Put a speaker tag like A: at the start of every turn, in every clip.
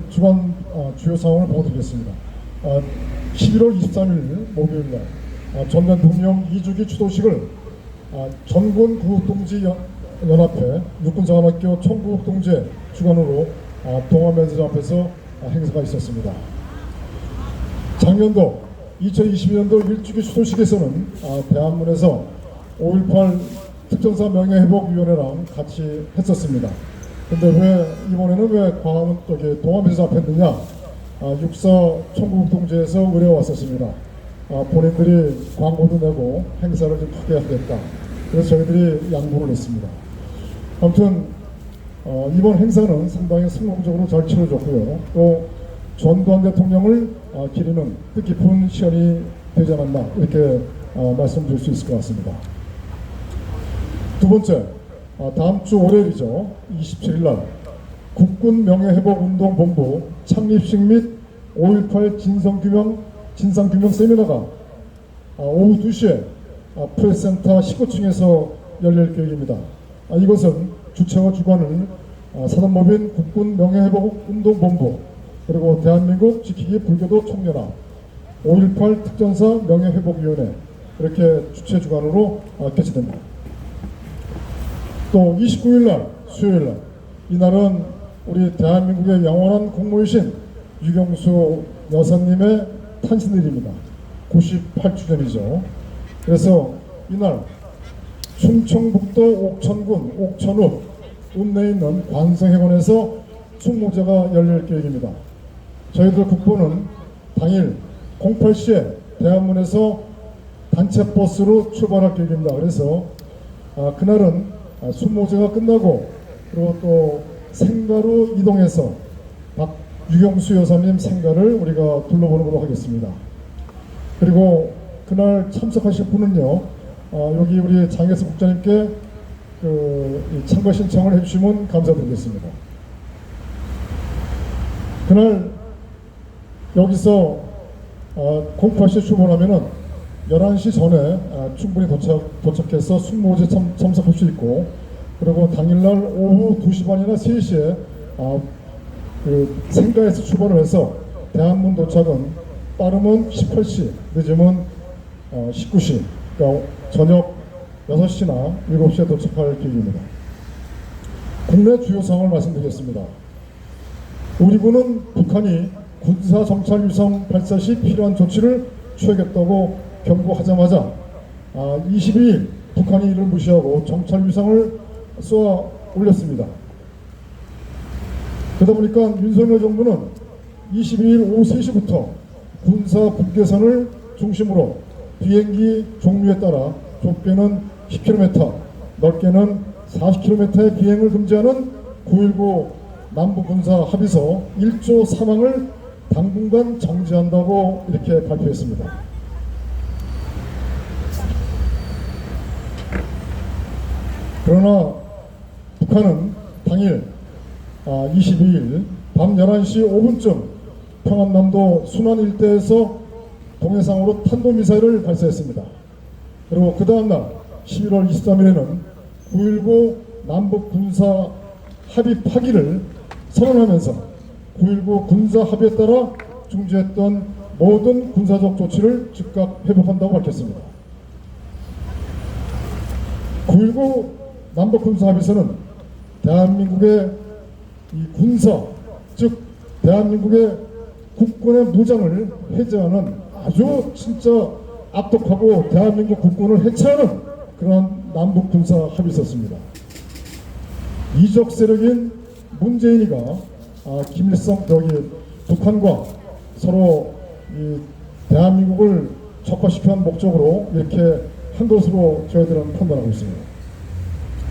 A: 주간 주요 사항을 보도드리겠습니다. 11월 23일 목요일날 전 대통령 2주기 추도식을 전군 구국동지 연합회 육군사관학교 총구국동제 주관으로 동아면세점 앞에서 행사가 있었습니다. 작년도 2022년도 1주기 추도식에서는 대한문에서 5.18 특전사 명예회복위원회랑 같이 했었습니다. 근데 왜 이번에는 왜 광화문 쪽에 동아면세점 앞에 했느냐? 육사 총구국동제에서 의뢰가 왔었습니다. 본인들이 광고도 내고 행사를 좀 크게 하겠다. 그래서 저희들이 양보를 했습니다. 아무튼 이번 행사는 상당히 성공적으로 잘 치러졌고요. 또 전두환 대통령을 기리는 뜻깊은 시간이 되지 않았나 이렇게 말씀드릴 수 있을 것 같습니다. 두 번째, 다음 주 월요일이죠. 27일 국군 명예회복운동본부 창립식 및 5.18 진상규명 세미나가 오후 2시에 프레스센터 19층에서 열릴 계획입니다. 이것은 주최와 주관을 사단법인 국군 명예회복운동본부 그리고 대한민국 지키기 불교도 총연합 5.18 특전사 명예회복위원회 이렇게 주최 주관으로 개최됩니다. 또 29일날 수요일날 이날은 우리 대한민국의 영원한 공무이신 유경수 여사님의 탄신일입니다. 98주년이죠. 그래서 이날 충청북도 옥천군 옥천읍 읍내에 있는 관성회관에서 숙모제가 열릴 계획입니다. 저희들 국보는 당일 08시에 대한문에서 단체버스로 출발할 계획입니다. 그래서 그날은 숙모제가 끝나고 그리고 또 생가로 이동해서 유경수 여사님 생가를 우리가 둘러보는 하겠습니다. 그리고 그날 참석하실 분은요, 여기 우리 장혜석 국장님께 참가 신청을 해주시면 감사드리겠습니다. 그날 여기서 08시에 출발하면은 11시 전에 충분히 도착해서 숙모제 참석할 수 있고, 그리고 당일날 오후 2시 반이나 3시에 생가에서 출발을 해서 대한문 도착은 빠르면 18시, 늦으면 19시, 그러니까 저녁 6시나 7시에 도착할 계획입니다. 국내 주요 사항을 말씀드리겠습니다. 우리 군은 북한이 군사 정찰 위성 발사 시 필요한 조치를 취하겠다고 경고하자마자 22일 북한이 이를 무시하고 정찰 위성을 쏘아 올렸습니다. 그러다 보니까 윤석열 정부는 22일 오후 3시부터 군사 북계선을 중심으로 비행기 종류에 따라 좁게는 10km, 넓게는 40km의 비행을 금지하는 9.19 남북군사 합의서 1조 3항을 당분간 정지한다고 이렇게 발표했습니다. 그러나 북한은 당일 22일 밤 11시 5분쯤 평안남도 순안 일대에서 동해상으로 탄도미사일을 발사했습니다. 그리고 그 다음날 11월 23일에는 9.19 남북군사 합의 파기를 선언하면서 9.19 군사 합의에 따라 중지했던 모든 군사적 조치를 즉각 회복한다고 밝혔습니다. 9.19 남북군사 합의서는 대한민국의 이 군사, 즉 대한민국의 국군의 무장을 해제하는 아주 진짜 악독하고 대한민국 국군을 해체하는 그러한 남북군사 합의서였습니다. 이적 세력인 문재인이가 김일성 북한과 서로 이 대한민국을 적화시키는 목적으로 이렇게 한 것으로 저희들은 판단하고 있습니다.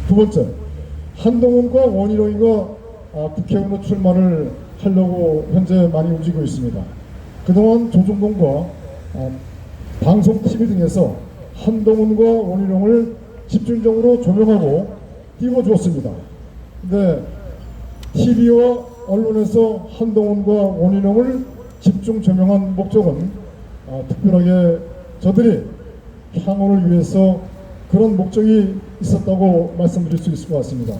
A: 두 번째, 한동훈과 원희룡이가 국회의원으로 출마를 하려고 현재 많이 움직이고 있습니다. 그동안 조중동과 방송 TV 등에서 한동훈과 원희룡을 집중적으로 조명하고 띄워주었습니다. 근데 TV와 언론에서 한동훈과 원희룡을 집중 조명한 목적은 특별하게 저들이 향후를 위해서 그런 목적이 있었다고 말씀드릴 수 있을 것 같습니다.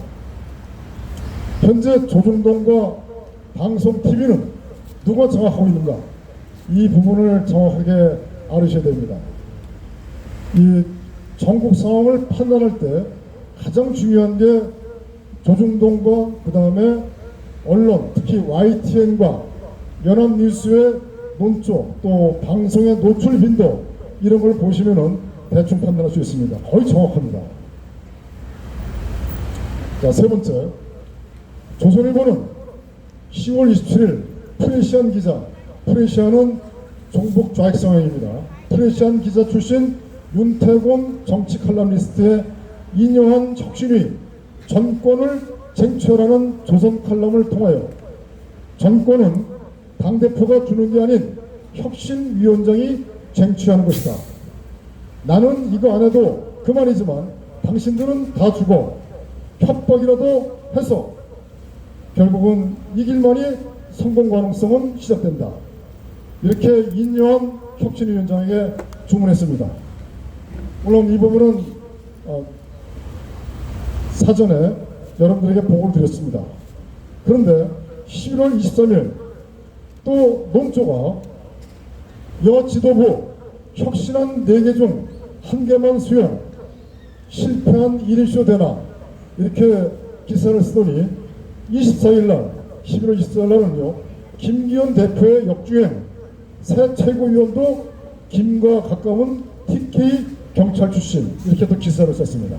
A: 현재 조중동과 방송 TV는 누가 장악하고 있는가? 이 부분을 정확하게 알으셔야 됩니다. 이 전국 상황을 판단할 때 가장 중요한 게 조중동과 그 다음에 언론, 특히 YTN과 연합뉴스의 논조, 또 방송의 노출 빈도, 이런 걸 보시면은 대충 판단할 수 있습니다. 거의 정확합니다. 자, 세 번째, 조선일보는 10월 27일 프레시안 기자, 프레시안은 종북 좌익 성향입니다. 프레시안 기자 출신 윤태곤 정치 칼럼니스트의 인요한 혁신위 전권을 쟁취하라는 조선 칼럼을 통하여 전권은 당대표가 주는 게 아닌 혁신위원장이 쟁취하는 것이다. 나는 이거 안 해도 그만이지만 당신들은 다 죽어. 협박이라도 해서 결국은 이길만이 성공 가능성은 시작된다. 이렇게 인요한 혁신위원장에게 주문했습니다. 물론 이 부분은 사전에 여러분들에게 보고를 드렸습니다. 그런데 11월 23일 또 논조가 여 지도부 혁신한 4개 중 1개만 수용, 실패한 1인쇼 되나, 이렇게 기사를 쓰더니 24일날 11월 24일날은요 김기현 대표의 역주행, 새 최고위원도 김과 가까운 TK 경찰 출신, 이렇게 또 기사를 썼습니다.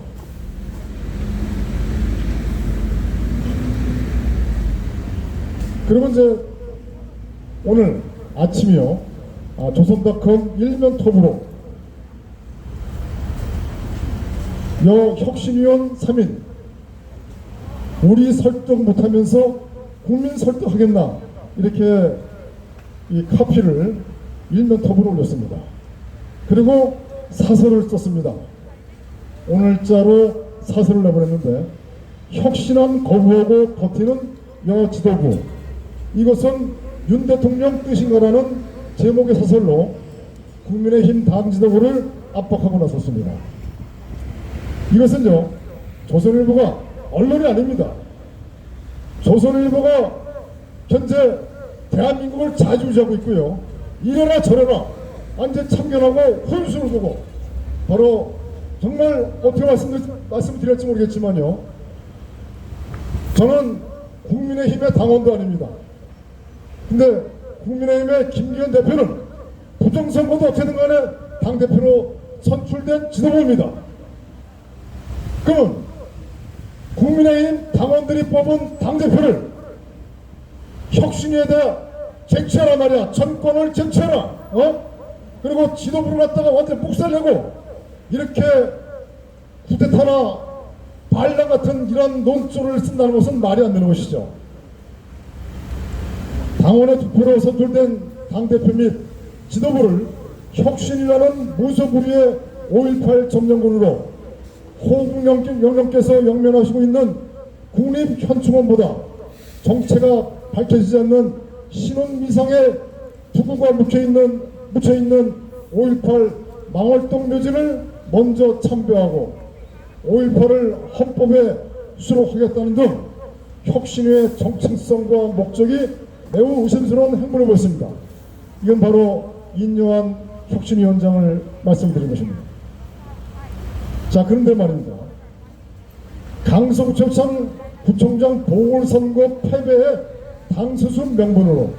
A: 그리고 이제 오늘 아침이요, 조선닷컴 일면 톱으로 여 혁신위원 3인 우리 설득 못하면서 국민 설득하겠나, 이렇게 이 카피를 일면 톱으로 올렸습니다. 그리고 사설을 썼습니다. 오늘자로 사설을 내보냈는데, 혁신안 거부하고 버티는 여 지도부, 이것은 윤 대통령 뜻인가라는 제목의 사설로 국민의힘 당 지도부를 압박하고 나섰습니다. 이것은요 조선일보가 언론이 아닙니다. 조선일보가 현재 대한민국을 좌지우지하고 있고요, 이래라 저래라 완전 참견하고 혼수를 보고, 바로 정말 어떻게 말씀드릴지 모르겠지만요, 저는 국민의힘의 당원도 아닙니다. 근데 국민의힘의 김기현 대표는 부정선거도 어떻게든 간에 당대표로 선출된 지도부입니다. 그러면 국민의힘 당원들이 뽑은 당대표를 혁신에 대해 쟁취하라 말이야. 전권을 쟁취하라. 그리고 지도부를 갖다가 완전 묵살내고 이렇게 쿠데타나 반란 같은 이런 논조를 쓴다는 것은 말이 안 되는 것이죠. 당원의 투표로 선출된 당대표 및 지도부를 혁신이라는 무소불위의 5.18 점령군으로 호국영령께서 영면하시고 있는 국립현충원보다 정체가 밝혀지지 않는 신혼미상의 부구가 묻혀있는 5.18 망월동 묘지를 먼저 참배하고 5.18을 헌법에 수록하겠다는 등 혁신의 정체성과 목적이 매우 의심스러운 행보를 보였습니다. 이건 바로 인요한 혁신위원장을 말씀드린 것입니다. 자, 그런데 말입니다. 강서구청장 구청장 보궐선거 패배의 당수순 명분으로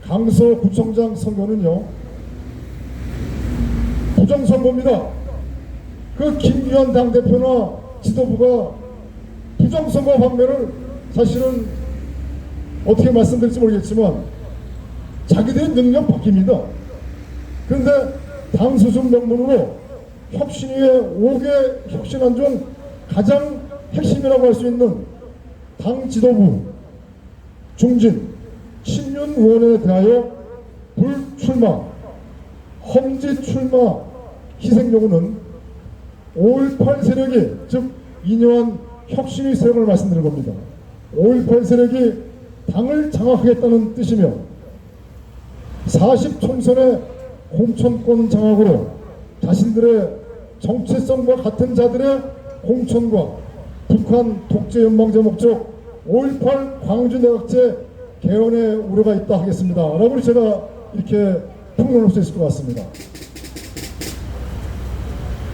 A: 강서구청장 선거는요 부정선거입니다. 그 김기현 당대표나 지도부가 부정선거 방면을 사실은 어떻게 말씀드릴지 모르겠지만 자기들의 능력 바뀝니다. 그런데 당수순 명분으로 혁신위의 5개 혁신안 중 가장 핵심이라고 할 수 있는 당 지도부 중진 친윤 의원에 대하여 불출마, 험지 출마 희생 요구는 5.18 세력이, 즉 인요한 혁신위 세력을 말씀드린 겁니다. 5.18 세력이 당을 장악하겠다는 뜻이며 40총선의 공천권 장악으로 자신들의 정체성과 같은 자들의 공천과 북한 독재 연방제 목적 5.18 광주 내각제 개헌의 우려가 있다 하겠습니다. 라고 제가 이렇게 평론할 수 있을 것 같습니다.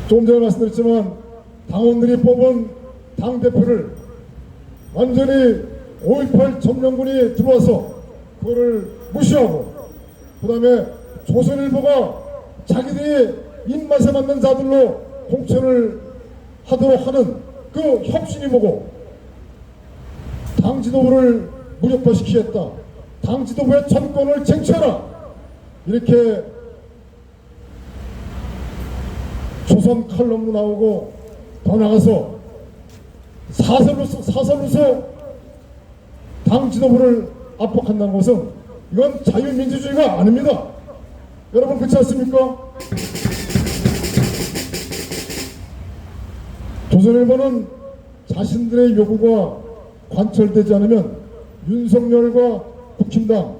A: 조금 전에 말씀드렸지만 당원들이 뽑은 당대표를 완전히 5.18 점령군이 들어와서 그거를 무시하고, 그 다음에 조선일보가 자기들이 입맛에 맞는 자들로 공천을 하도록 하는 그 혁신이 뭐고, 당 지도부를 무력화시키겠다, 당 지도부의 전권을 쟁취하라, 이렇게 조선 칼럼도 나오고, 더 나가서 사설로서 당 지도부를 압박한다는 것은 이건 자유민주주의가 아닙니다. 여러분 그렇지 않습니까? 조선일보는 자신들의 요구가 관철되지 않으면 윤석열과 국힘당,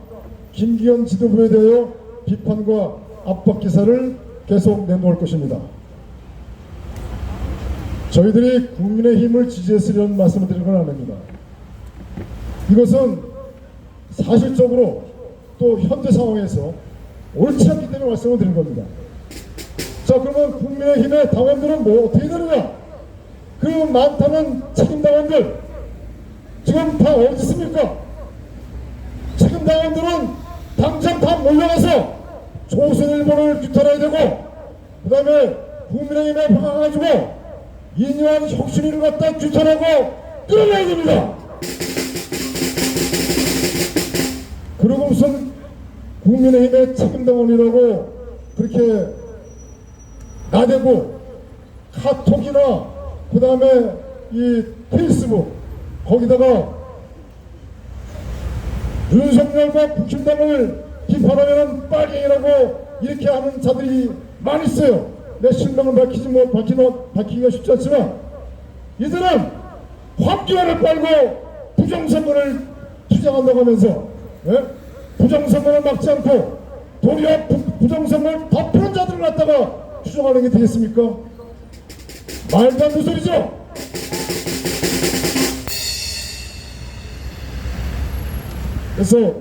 A: 김기현 지도부에 대하여 비판과 압박 기사를 계속 내놓을 것입니다. 저희들이 국민의힘을 지지했으려는 말씀을 드리는 건 아닙니다. 이것은 사실적으로 또 현재 상황에서 옳지 않기 때문에 말씀을 드린 겁니다. 자, 그러면 국민의힘의 당원들은 뭐 어떻게 되느냐? 그 많다는 책임 당원들 지금 다 어디 있습니까? 책임 당원들은 당장 다 몰려가서 조선일보를 규탄해야 되고, 그 다음에 국민의힘에 박아가지고 인유한 혁신위를 갖다 규탄하고 끌어내야 됩니다. 그리고 무슨 국민의힘의 책임당원이라고 그렇게 나대고 카톡이나 그 다음에 이 페이스북 거기다가 윤석열과 국힘당을 비판하면 빨갱이라고 이렇게 하는 자들이 많이 있어요. 내 실명을 밝히기가 쉽지 않지만 이들은 황교안을 빨고 부정선거를 주장한다고 하면서, 예? 부정선거를 막지 않고 도리어 부정선거를 덮는 자들을 갖다가 주장하는 게 되겠습니까? 말도 안 되는 소리죠. 그래서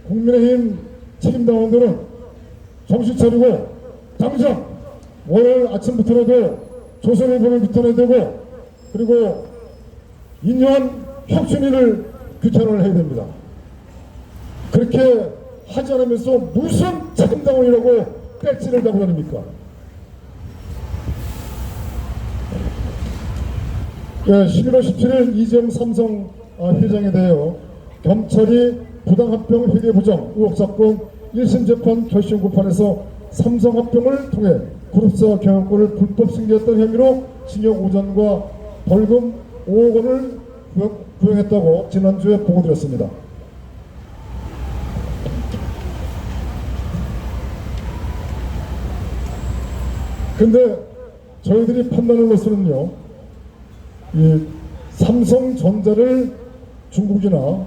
A: 국민의힘 책임당원들은 정신 차리고 당장 오늘 아침부터라도 조선일보를 규탄해야 되고, 그리고 인유한 혁신위를 규탄을 해야 됩니다. 그렇게 하지 않으면서 무슨 책임당원이라고 배지를 달고 다닙니까? 예, 11월 17일 이재용 삼성 회장에 대하여 경찰이 부당합병 회계부정 의혹 사건 1심 재판 결심 구판에서 삼성 합병을 통해 그룹사 경영권을 불법 승계했던 혐의로 징역 5년과 벌금 5억 원을 구형했다고 지난주에 보고드렸습니다. 근데 저희들이 판단한 것으로는요, 이 삼성전자를 중국이나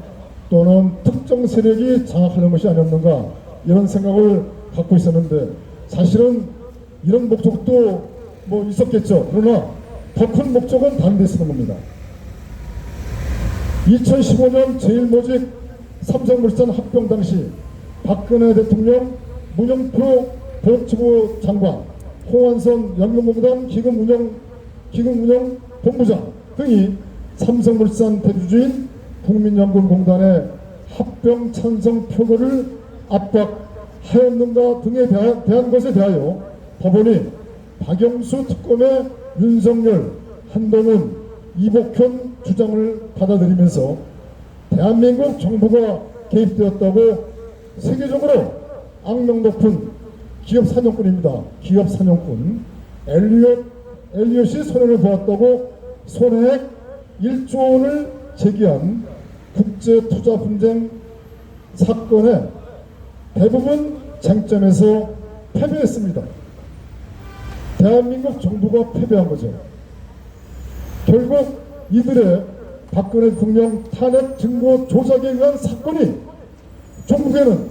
A: 또는 특정 세력이 장악하는 것이 아니었는가 이런 생각을 갖고 있었는데, 사실은 이런 목적도 뭐 있었겠죠. 그러나 더 큰 목적은 다른 데 쓰는 겁니다. 2015년 제일모직 삼성물산 합병 당시 박근혜 대통령, 문영표 보건복지부 장관, 홍완선 연금공단 기금운영 본부장 등이 삼성물산 대주주인 국민연금공단의 합병 찬성 표결을 압박하였는가 등에 대한 것에 대하여 법원이 박영수 특검의 윤석열, 한동훈, 이복현 주장을 받아들이면서 대한민국 정부가 개입되었다고 세계적으로 악명 높은 기업 사냥꾼입니다. 기업 사냥꾼 엘리엇이 손해를 보았다고 손해액 1조 원을 제기한 국제투자 분쟁 사건의 대부분 쟁점에서 패배했습니다. 대한민국 정부가 패배한 거죠. 결국 이들의 박근혜 대통령 탄핵 증거 조작에 의한 사건이 종국에는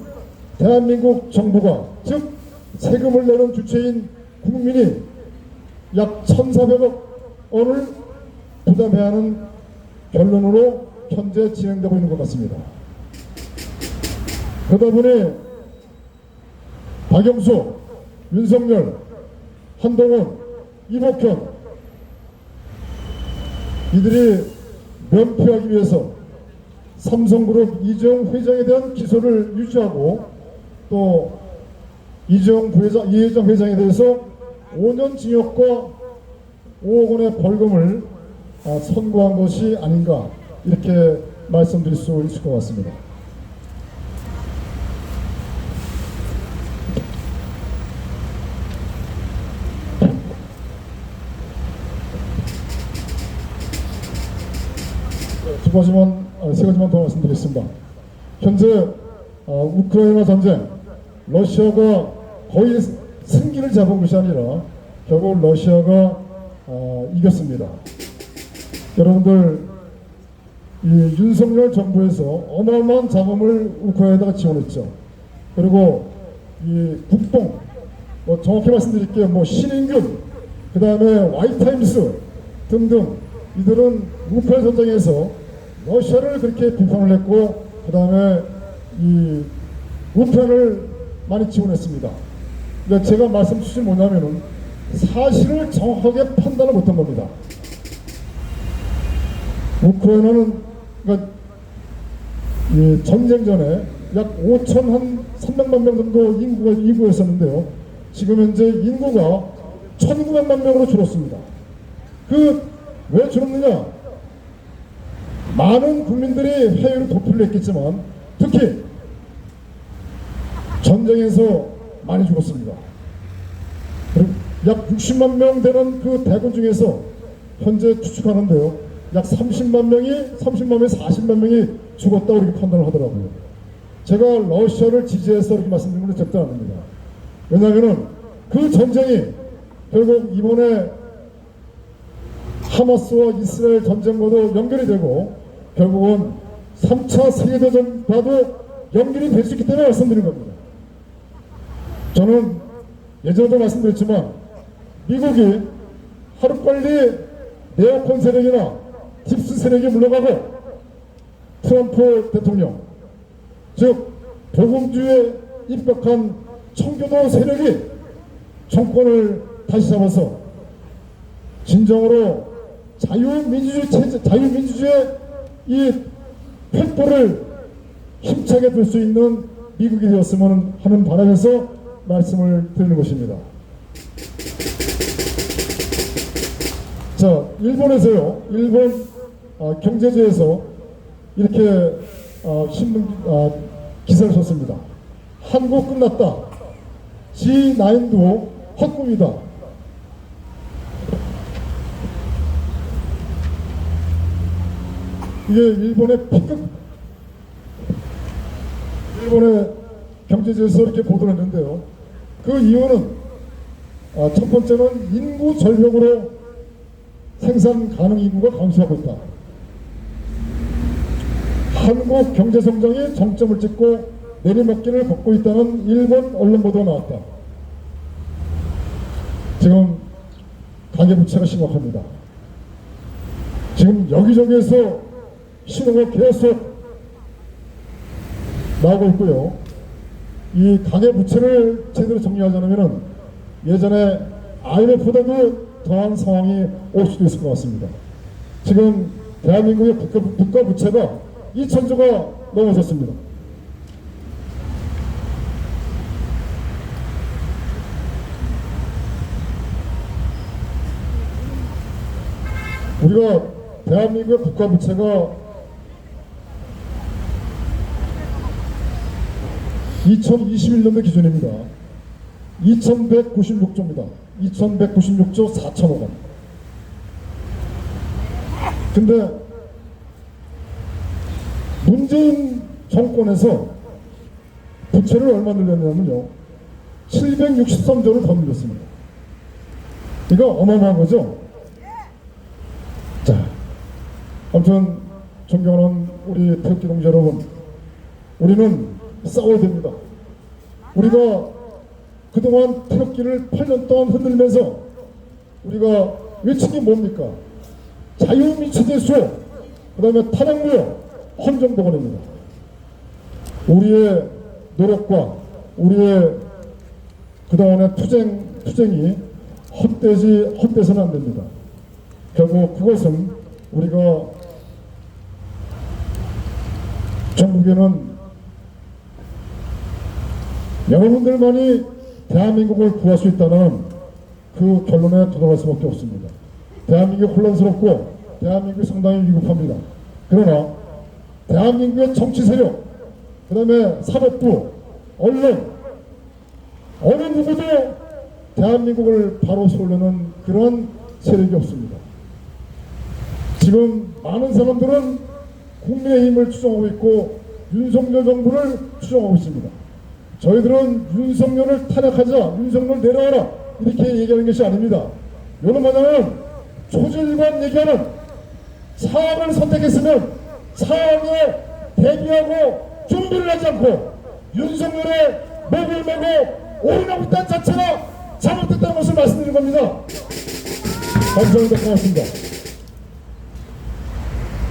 A: 대한민국 정부가, 즉 세금을 내는 주체인 국민이 약 1,400억 원을 부담해야 하는 결론으로 현재 진행되고 있는 것 같습니다. 그러다 보니 박영수, 윤석열, 한동훈, 이복현 이들이 면피하기 위해서 삼성그룹 이재용 회장에 대한 기소를 유지하고 또 이재용 회장에 대해서 5년 징역과 5억 원의 벌금을 선고한 것이 아닌가 이렇게 말씀드릴 수 있을 것 같습니다. 세 가지만 더 말씀드리겠습니다. 현재 우크라이나 전쟁, 러시아가 거의 승기를 잡은 것이 아니라 결국 러시아가 이겼습니다. 여러분들 이 윤석열 정부에서 어마어마한 자금을 우크라이나에다가 지원했죠. 그리고 이 국뽕, 정확히 말씀드릴게요. 신인균, 그 다음에 와이타임스 등등 이들은 우크라이나 전쟁에서 러시아를 그렇게 비판을 했고 그 다음에 이 우크라이나를 많이 지원했습니다. 그러니까 제가 말씀 주신 뭐냐면은 사실을 정확하게 판단을 못한 겁니다. 우크라이나는 그러니까 이 전쟁 전에 약 5,300만 명 정도 인구였었는데요. 지금 현재 인구가 1,900만 명으로 줄었습니다. 왜 줄었느냐? 많은 국민들이 해외로 도피를 했겠지만 특히 전쟁에서 많이 죽었습니다. 그리고 약 60만 명 되는 그 대군 중에서 현재 추측하는데요. 약 30만 명이 40만 명이 죽었다고 이렇게 판단을 하더라고요. 제가 러시아를 지지해서 이렇게 말씀드리는 건 절대 아닙니다. 왜냐하면 그 전쟁이 결국 이번에 하마스와 이스라엘 전쟁과도 연결이 되고 결국은 3차 세계대전과도 연결이 될 수 있기 때문에 말씀드린 겁니다. 저는 예전에도 말씀드렸지만 미국이 하루빨리 네오콘 세력이나 딥스 세력이 물러가고 트럼프 대통령 즉 복음주의에 입각한 청교도 세력이 정권을 다시 잡아서 진정으로 자유민주주의의 이 횃불을 힘차게 들 수 있는 미국이 되었으면 하는 바람에서 말씀을 드리는 것입니다. 자, 일본에서요. 일본 경제지에서 이렇게 신문 기사를 썼습니다. 한국 끝났다. G9도 헛꿈이다. 이게 일본의 경제지에서 이렇게 보도를 했는데요. 그 이유는 첫 번째는 인구 절벽으로 생산 가능 인구가 감소하고 있다. 한국 경제 성장이 정점을 찍고 내리막길을 걷고 있다는 일본 언론 보도가 나왔다. 지금 가계부채가 심각합니다. 지금 여기저기에서 신호가 계속 나오고 있고요. 이 가계부채를 제대로 정리하지 않으면 예전에 IMF보다도 더한 상황이 올 수도 있을 것 같습니다. 지금 대한민국의 국가 부채가 2,000조가 넘어섰습니다. 우리가 대한민국의 국가 부채가 2021년도 기준입니다. 2,196조입니다. 2,196조 4천억 원. 근데 문재인 정권에서 부채를 얼마 늘렸냐면요. 763조를 더 늘렸습니다. 이거 어마어마한 거죠? 자, 아무튼 존경하는 우리 태극기 동지 여러분, 우리는 싸워야 됩니다. 우리가 그동안 태극기를 8년 동안 흔들면서 우리가 외친 게 뭡니까? 자유민주대수, 그 다음에 탄핵무효, 헌정복원입니다. 우리의 노력과 우리의 그동안의 투쟁이 헛되서는 안 됩니다. 결국 그것은 우리가 전국에는 여러분들만이 대한민국을 구할 수 있다는 그 결론에 도달할 수밖에 없습니다. 대한민국이 혼란스럽고 대한민국이 상당히 위급합니다. 그러나 대한민국의 정치 세력, 그 다음에 사법부, 언론, 어느 누구도 대한민국을 바로 세우려는 그런 세력이 없습니다. 지금 많은 사람들은 국민의힘을 추종하고 있고 윤석열 정부를 추종하고 있습니다. 저희들은 윤석열을 탄핵하자, 윤석열 내려와라 이렇게 얘기하는 것이 아닙니다. 이런 마당은 초질관 얘기하는 사안을 선택했으면 사안에 대비하고 준비를 하지 않고 윤석열의 목을 메고 올인하고 있다는 자체가 잘못됐다는 것을 말씀드린 겁니다. 감사합니다. 고맙습니다.